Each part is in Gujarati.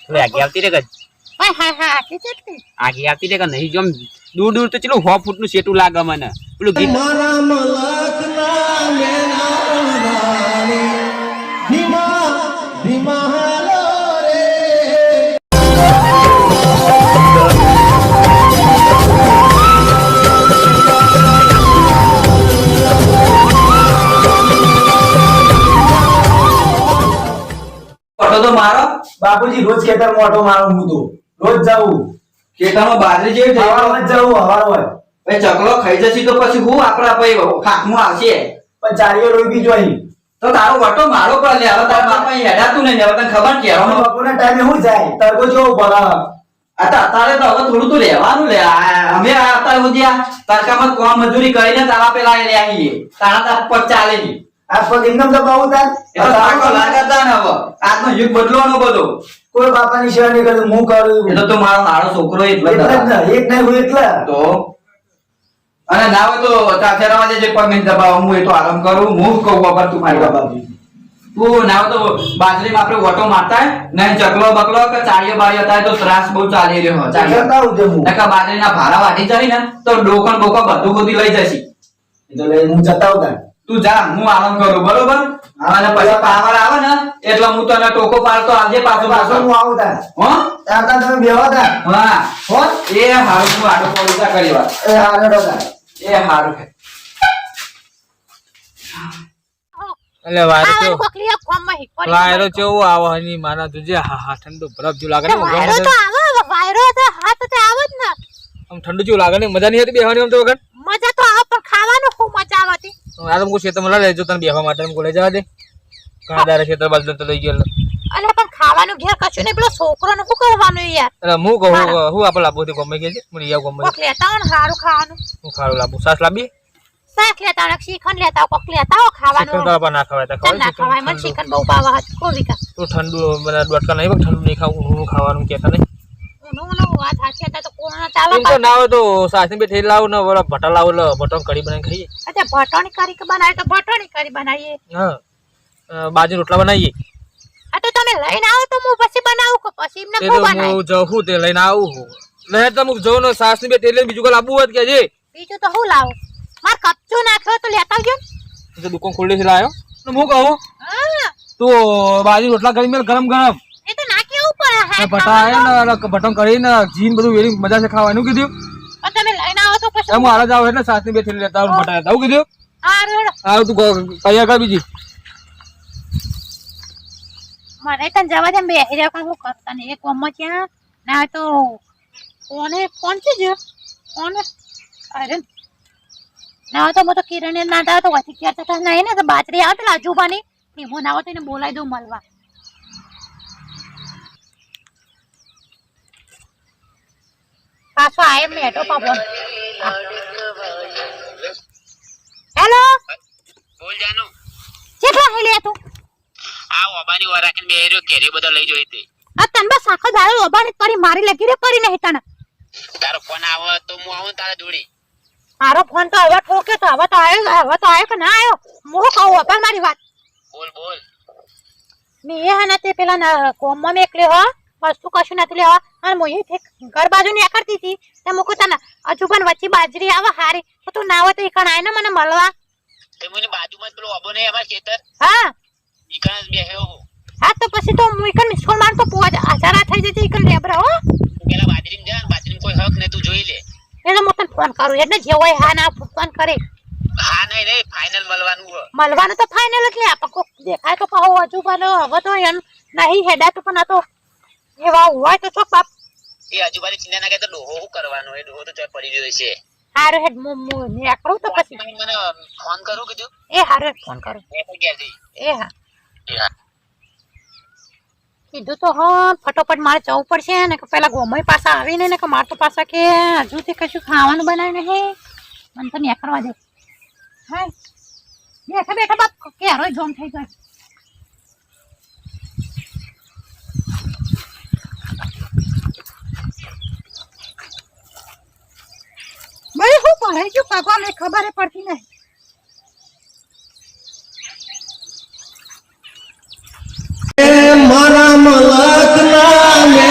લે આગે આવતી રે ગજ આગે આવતી રે કે નહીં જો દૂર દૂર તો ચલો 100 ફૂટ નું સેટું લાગે મને પેલું ગીત મારા મલકના મેના રાણી ધીમા ધીમા હાલો રે તો મારો બાપુજી રોજ ખેતર મોટો મારું હું તો રોજ જાઉં ખેતરમાં બાજરી જેવી થઈ હવામાં જ જાઉં હવાર હોય ભાઈ ચકલો ખાઈ જશે તો પછી હું આપડા ભાઈ ખાખમાં આવશે પણ ચારીઓ રોઈ જોઈ તો તારો વટો મારો પર લે હવે તારા બાપા હેડાતું નહીં હવે તને ખબર કે બપોરના ટાઈમે શું જાય તડકો જેવો પડે અત્યારે તો હવે થોડું તો રહેવાનું લે અમે અત્યારે સુધી આ તડકામાં કોમ મજૂરી કરીને તારા પેલા લે આવીએ તારા તાર પર ચાલે નહીં આ પગ એકદમ દબાવું થાય એટલે તાકો લાગતા ને હવે આજનો યુગ બદલવાનો બધો કોઈ બાપાની સેવા નહીં કરતું હું કરું એટલે તો મારો નાનો છોકરો એટલે જ ને એક નહીં હું એટલે તો અને ના હોય તો ચાચરામાં જે પગ દબાવ હું એ તો આરામ કરું હું કહું બાપા તું મારી બાપા તું ના હોય તો બાજરીમાં આપણે ઓટો મારતા ને ચકલો બકલો કે ચાળીઓ બાળીઓ થાય તો ત્રાસ બહુ ચાલી રહ્યો ચાલીઓ બાજરીના ભારા વાટી જાય ને તો ડોકણ બોકણ બધું બધી લઈ જશે એટલે લઈ હું જતા આવતા તું જા હું આરામ કરું બરોબર અને પછી પાવર આવે ને એટલે હું તને ટોકો પાડતો આવજે પાછો પાછો હું આવું તા હો ત્યાં તમે બેવા તા હા હો એ હારું હું આડો પડું કરી વાત એ હારેડો તા એ હારું છે એટલે વાયરો કેવો આવો હની માના તુજે હા ઠંડુ બરફ જેવું લાગે ને વાયરો તો હાથ તો આવે જ ને આમ ઠંડુ જેવું લાગે ને મજા નહીં હતી બેહવાની આમ તો વગર મજા તો આવે પણ ખાવાનું ખૂબ મજા આવતી આ તો હું ખેતરમાં લઈ લેજો તને બેહવા માટે હું લઈ જવા દે ઘણા દારે ખેતર બાજુ તો લઈ ગયો અલે પણ ખાવાનું ઘેર કશું નહીં પેલો છોકરોને શું કરવાનું યાર એટલે હું કહું હું આપણે લાવવું હતી ગમે કે છે મને યાર ગમે કોક લેતા હો ને સારું ખાવાનું હું ખારું લાવું સાસ લાવી શાક લેતા હો શ્રીખંડ લેતા હો કોક લેતા હો ખાવાનું તો ના ખવાય તો ના ખવાય મને શ્રીખંડ બહુ ભાવે કોઈ કા તો ઠંડુ મને દોડકા નહીં ઠંડુ નહીં ખાવું હું ખાવાનું કહેતા નહીં નો વાત સાચી હતા તો કોણ ચાલે તો ના હોય તો સાસની બે ઠેલ લાવ ને વરા ભટા લાવ લે ભટો કઢી બનાવી ખાઈએ અચ્છા ભટોની કરી કે બનાવે તો ભટોની કરી બનાવીએ હા બાજરી રોટલા બનાવીએ આ તો તમે લઈને આવો તો હું પછી બનાવું કે પછી એમને તે કો તો બનાવી હું જઉં તે લઈને આવું લહેર તો હું જઉં ને સાસની બે ઠેલ બીજું કઈ લાવવું હોય કે જે બીજું તો હું લાવું માર કચ્ચો નાખ્યો તો લેતા આવજો તો દુકાન ખોલી છે લાયો ને હું કહું હા તો બાજરી રોટલા કરી મેલ ગરમ ગરમ એ તો નાખી ઉપર હે ભટા આયા ને ભટો કરીને જીન બધું વેરી મજા છે ખાવાનું કીધું પણ તમે લઈને આવો તો પછી હું હાલ જાવ એટલે સાસની બે ઠેલ લેતા આવું ભટા લેતા આવું કીધું હારું હા તું તૈયાર કર બીજી મને તને જવા દે બેહી રહ્યો પણ હું કરતા નહીં એક કોમમાં ત્યાં ના તો કોને ફોન છે જો કોને અરે ના તો હું તો કિરણ ના દાવ તો વધી ક્યાં તો નહીં ને તો બાજરી આવે પેલા આજુબાની હું ના હોય તો એને બોલાવી દઉં મળવા પાછો આયે મેટો પાપો હેલો બોલ જાનો કેટલા હે લે તું આ ઓબાની વાર રાખીને બેહર્યો કેરી બધો લઈ જોઈ તે આ તન બસ આખો દાડો ઓબાની કરી મારી લગી રે કરી નહીં તને તારો ફોન આવે તો હું આવું તારા જોડી મારો ફોન તો હવે ઠોકે તો હવે તો આવ્યો કે ના આવ્યો હું કહું પણ મારી વાત બોલ બોલ મેં હે ને તે પેલા કોમમાં મેકલ્યો હો વસ્તુ કશું નથી લેવા અને હું ઘર બાજુ ને કરતી હતી તે મૂકો તને હજુ પણ વચ્ચે બાજરી આવે હારી તો તું ના હોય તો ઈકણ આય ને મને મળવા તે મને બાજુમાં પેલો ઓબો ને અમાર ખેતર હા ઈકણ જ બેહ્યો હા તો પછી તો હું ઈકણ મિસ્કોલ માર તો આચારા થઈ જતી ઈકણ લેબરા હો પેલા બાજરીમાં જા બાજરીમાં કોઈ હક ને તું જોઈ લે એટલે હું તને ફોન કરું એટલે જે હોય હા ના ફોન કરે હા નહીં ફાઇનલ મળવાનું તો ફાઇનલ જ લે આપણ કોક દેખાય તો કહો હજુ પણ હવે તો એમ નહીં હેડા તો પણ આ તો એવા હોય તો ચોક બાપ એ આજુબાજુ ચિંતા ના કરે તો ડોહો શું કરવાનો એ ડોહો તો ચોક પડી રહ્યો છે હારું હેડ હું નીકળું તો પછી મને ફોન કરું કીધું એ હારું ફોન કરું એ તો ગયા જઈ એ હા કીધું તો હા ફટોફટ મારે જવું પડશે ને કે પેલા ગોમય પાછા આવીને ને કે મારે તો પાછા કે હજુ તે કશું ખાવાનું બનાવ્યું નહીં મને તો નીકળવા દે હા બેઠા બેઠા બાપ કે હારો જોમ થઈ ગયો ભાઈ હું પઢાઈ ગયું કાકા મને ખબર પડતી નહીં મારા મલકના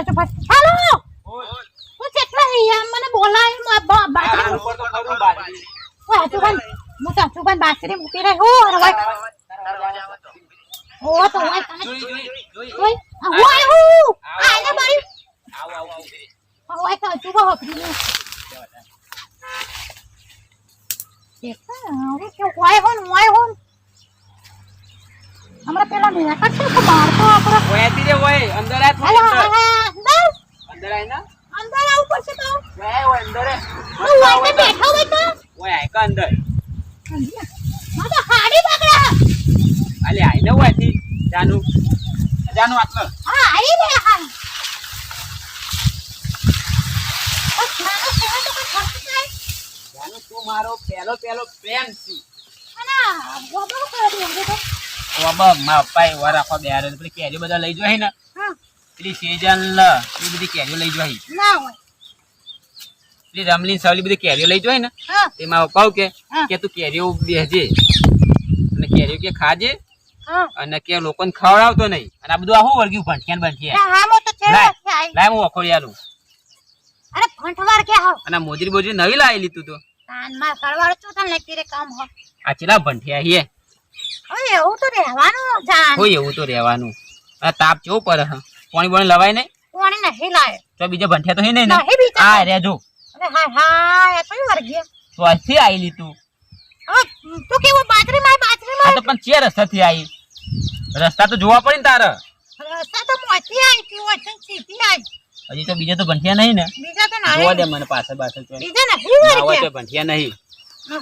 તો ભાઈ હાલો હું કેટલા યાર મને બોલાય બાજરી ઉપર તો ખરું બાજરી. ઓય આજુબાન હું તો આજુબાન બાજરી મૂકી રહી હો અરે ભાઈ ઓ તો ઓય તને ઓય ઓય હું આને મારી ઓય તો આજુબા હોપરી ને હવે કે ઓય હોન હમણાં પેલા મેકઅપ છે કે બહાર તો આપણો ઓય તી રે ઓય અંદર આ હાલો થોડી અંદર આય ના અંદર આવું પડશે તો ઓય અંદર હું વાઈટે બેઠો હોય તો ઓય આય કા અંદર માં તો હાડી બગડા અલે આય ને ઓય તી જાનું આટલો હા આઈ રે હા બસ મારો સેવા તો કોઈ ખર્ચ થાય જાનું તું મારો પહેલો પ્રેમ છે. અને ગોબો કરી દે તો ઓબા મા પાઈ વર આખો બે આરે પેલી કેરીઓ બધા લઈ જોઈ ને હા પેલી સીઝન લ એ બધી કેરીઓ લઈ જોઈ ના હોય પેલી રમલીન સવલી બધી કેરીઓ લઈ જોઈ ને હા તેમાં કહું હા. કે તું કેરીઓ બેહજે અને કેરીઓ કે ખાજે હા અને કે લોકોને ખવડાવતો નહીં અને આ બધું આવું વળગ્યું ભંઠિયાન હા મો તો ચેડો લાય. છે આઈ લાય હું વખોડિયાલું અરે ફંટવાર કે હાવ અને મોજરી નવી લાવેલી તું તો કાન માં સરવાળો તો તને લખી રે કામ હો આ ચેલા ભંઠિયા હિયે ઓય એવું તો રહેવાનું જાન હોય એવું તો રહેવાનું આ તાપ કેવો પડે હ પાણી બોણી લવાય નહીં કોણી નહીં લાય તો બીજા ભંઠિયા તો હી નહીં નહીં બીજા આ રે જો અરે હાય હાય આ તો વર્ગ્યા તો આજથી આવેલી તું હવે તું કેવું બાજરી આ તો પણ ચે રસ્તાથી આવી રસ્તા તો જોવા પડે ને તારે રસ્તા તો મોતી આવી તી હોય તો સીધી આવી હજી તો બીજા તો ભંઠિયા નહીં ને બીજા તો જોવા ના દે મને પાછળ ચોય બીજા નહીં ના હોય તો વર્ગ્યા ભંઠિયા નહીં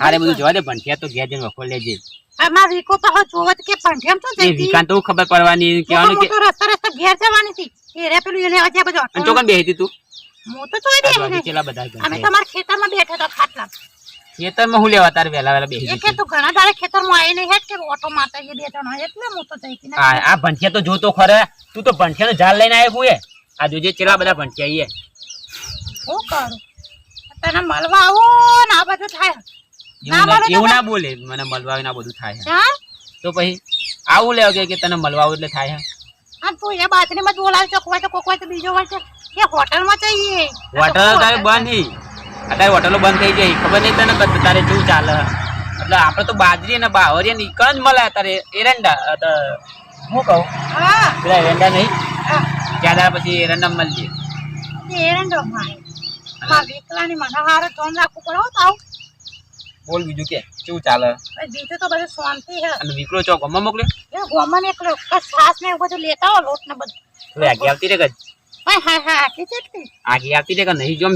હારે બધું જોવા દે ભંઠિયા તો ઘેર જઈને વખોડ લેજે અમાર વીકો તો જોવત કે પંઠેમ તો એ વિકાન તો ખબર પડવાની કહેવાનું કે તો રસ્તા ઘેર જવાની હતી એ રે પેલું એને આજે બધો અને ચોકન બેહી તું હું તો જોઈ આ બાજુ દે ચેલા બધા અમે ભંઠિયા. તમારા ખેતરમાં બેઠા તો ખાટલા ખેતરમાં હું લેવા તારે વેલા બેહી એ જતી. કે તું ઘણા દાડે ખેતરમાં આવી નહીં હેટ કે ઓટો મારતા એ બે જણા એટલે હું તો જઈતી ને આ ભંઠિયા તો જોતો ખરે તું તો ભંઠિયાનો ઝાડ લઈને આવ્યો હું આ જોજે ચેલા બધા ભંઠિયા શું કરું તને મળવા આવો ને આ બધું થાય એવું ના બોલે મને મળવા આવીને આ બધું થાય હા તો પછી આવું લેવા કે તને મળવા આવું એટલે થાય હા તું એ બાજરીમાં જ બોલાવી ચોકવાય તો કોકવાય તો બીજો વાર કે હોટલમાં જઈએ હોટલ તારે બંધ નહીં અત્યારે હોટલો બંધ થઈ જાય ખબર નહીં તને કે તારે શું ચાલે એટલે આપણે તો બાજરી અને બાવરિયા નીકળ જ મળે તારે એરંડા હું કહું હા પેલા એરંડા નહીં હા ત્યાં તારે પછી એરંડા મળીએ એરંડો ભાઈ મારા દીકરાની મને હારે ધોન રાખવું પડે હો તાવ બોલ બીજું કે શું ચાલે બીજું તો બધું શાંતિ છે અને દીકરો ચોક ગમવા મોકલ્યો એ ગોમન એકલો છાસ ને એવું બધું લેતા હો લોટ ને બધું થોડી આગે આવતી રે કે હા હા હા કે ચટકી આગે આવતી રે કે નહીં જો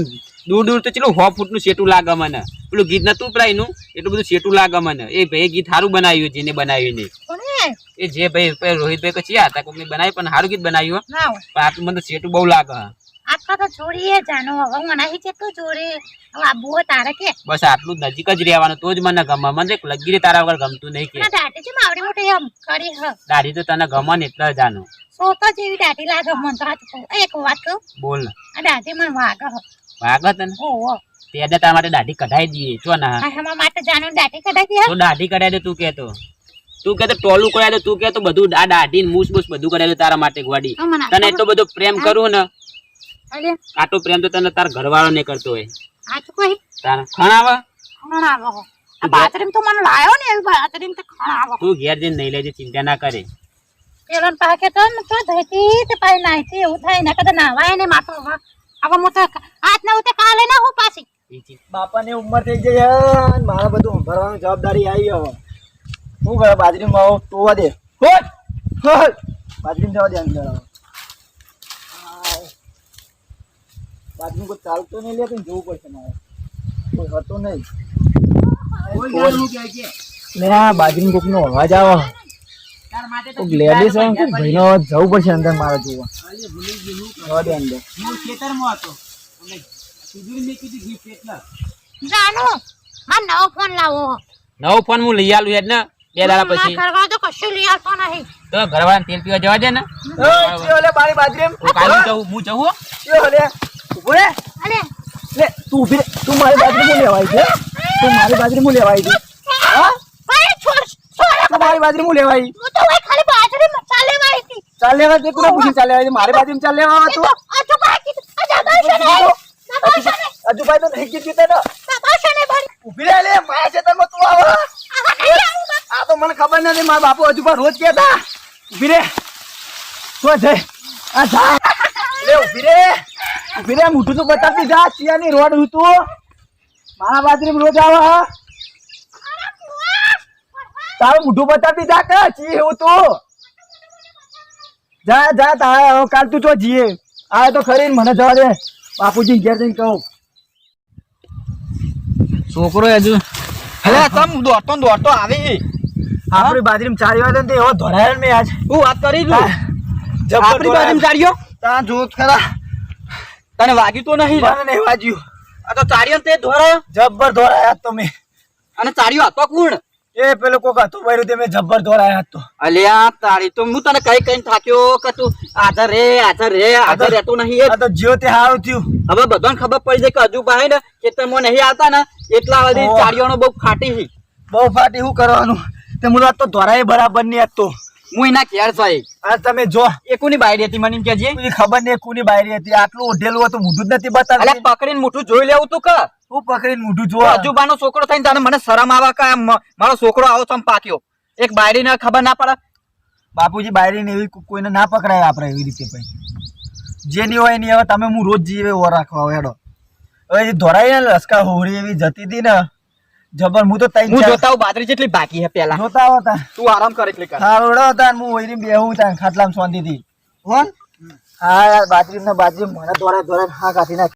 દૂર દૂર તો ચેલું 100 ફૂટનું સેટું લાગે મને પેલું ગીત નતું પ્રાયનું એટલું બધું સેટું લાગે મને એ ભાઈ ગીત સારું બનાવ્યું જેને બનાવ્યું નહીં કોને એ જે ભાઈ રોહિતભાઈ કે છે હતા કોઈને બનાવી પણ સારું ગીત બનાવ્યું ના હોય પણ આટલું મને સેટું બહુ લાગે આટલા તો જોડીએ જાનો હવે મને અહીં કેટલું જોડે હવે આબુ તારે કે બસ આટલું નજીક જ રહેવાનું તો જ મને ગમે મને એક લગી રે તારા વગર ગમતું નહીં કે ના દાટી છે માવડી મોટી એમ કરી હ દાઢી તો તને ગમે ને એટલે જાનું સોતો જેવી દાટી લાગે મન તો હાથ કહું એક વાત કહું બોલ ને આ દાટી મને વાગે હ વાગે તને ઓહો તે તારા માટે દાઢી કઢાઈ દઈએ છો ના આ હમા માટે જાનો દાટી કઢાઈ દે તો દાઢી કઢાઈ દે તું કહેતો ટોલું કરાય દે તું કહેતો બધું આ દાઢી ને મૂસ બૂસ બધું કરાય દે તારા માટે ગવાડી તને એટલો બધો પ્રેમ કરું ને અલે આટલો પ્રેમ તો તને તાર ઘરવાળો ને કરતો હોય આ તો કોઈ તારા ખણાવા ખણાવો હો આ બાથરૂમ તો મને લાયો ને એ બાથરૂમ તો ખણાવો તું ઘેર જઈને નહીં લેજે ચિંતા ના કરે પેલો પાકે તો તો ધઈતી તે પાઈ નાઈતી એવું થાય ને કદા નાવાય ને માટો હવે હું તો આજ ના ઉતે કાલે ના હું પાછી બાપાની ઉંમર થઈ ગઈ છે અને મારે બધું ભરવાની જવાબદારી આવી હવે શું કરે બાજરીમાં આવો ટોવા દે હોટ હોટ બાજરીમાં જવા દે અંદર હવે. બાજરી કોઈ ચાલતો નહીં લે કંઈ જોવું પડશે મારે કોઈ હતો નહીં લે આ બાજરી કોકનો અવાજ આવે કોક લેડીઝ હોય કોક ભાઈનો અવાજ જવું પડશે અંદર મારે જોવા જવા દે અંદર જાનો માં નવો ફોન લાવો નવો ફોન હું લઈ આલું યાર ને 2 દાડા પછી કરવા તો કશું લઈ આવતો નહીં તો ઘરવાળાને તેલ પીવા જવા દે ને ઓલે મારી બાજરી હું કાલે જવું હું જવું ઓલે ઉભો રે અલે લે તું ઉભી રે તું મારી બાજરી મુ લેવાય છે તું મારી બાજરી મુ લેવાય છે હા ભાઈ છોડ તું મારી બાજરી મુ લેવાય હું તો ભાઈ ખાલી બાજરી ચાલે વાઈ હતી ચાલ લેવા તે કોને પૂછી ચાલ લેવા મારી બાજરી ચાલ લેવા તો આ તો અજુભાઈ તો નહીં કીધું તને ઉભી રહે લે મારા ખેતરમાં તું આવો આ તો મને ખબર નથી મારા બાપુ અજુભાઈ રોજ કહેતા ઉભી રે તો જઈ આ જા લે ઉભી રે મોઢું તો બતાવતી જા ચિયાની રોડ હું તું મારા બાજરીમાં રોજ આવો હા તારું મોઢું બતાવતી જા કે ચી હું તું જા જા તારે કાલ તું તો જીએ આ તો ખરી મને જવા દે બાપુજી ઘેર જઈને કહું છોકરો હજુ હલે તમ દોડતો આવી આપણી બાજરીમાં ચારી વાગે ને એવો ધોરાયો ને મેં આજ તું વાત કરી તું જબ્બર આપણી બાજુમાં ચાર્યો તા જો ખરા તને વાગ્યું તો નહીં મને નહીં વાજ્યું આ તો ચાર્યો ને તે ધોરાયો જબ્બર ધોરાયા તો મેં અને ચાર્યો હતો કોણ એ પેલો કોક હતું ભર્યું તે મેં જબ્બર ધોરાયા તો અલ્યા તારી તો હું તને કઈ થાક્યો કે તું હાજર રહેતો નહીં આ તો જ્યો તે હારું થયું હવે બધાને ખબર પડી જાય કે હજુ ભાઈ ને ખેતરમાં નહીં આવતા ને એટલા બધી ઓહ. ચારીઓનો બહુ ખાટી છે બહુ ફાટી શું કરવાનું તે મુલા તો ધોરાય બરાબર નહીં આજ તો હું એના ઘેર થઈ આ તમે જો એ કોની બાયરી હતી મને એમ કહેજે કોઈ ખબર નહીં કોની બાયરી હતી આટલું ઓઢેલું હતું મોઢું જ નથી અલ્યા બતાવ્યું પકડીને મોટું જોઈ લેવું તું કે હું પકડીને મોઢું જો અજુબાનો છોકરો થઈને તારે મને શરમ આવે કે મારો છોકરો આવો ચમ પાક્યો એક બાયરીને ખબર ના પડે બાપુજી બાયરી ને એવી કોઈને ના પકડાય આપણે એવી રીતે પછી જે નહીં હોય નહીં હવે તમે હું રોજ જીવે ઓર રાખવા હેડો હવે જે ધોરાઈ ને લસકા હોળી એવી જતી હતી ને જબર હું તો તઈ હું જોતા હું બાજરી જેટલી બાકી હે પેલા જોતા હતા તું આરામ કરે એટલે કર હા રોડો હતા હું ઓઈરી બેહું ત્યાં ખાટલામાં શાંતિથી કોણ હા યાર બાજરી મને ધોરા હા કાઢી નાખ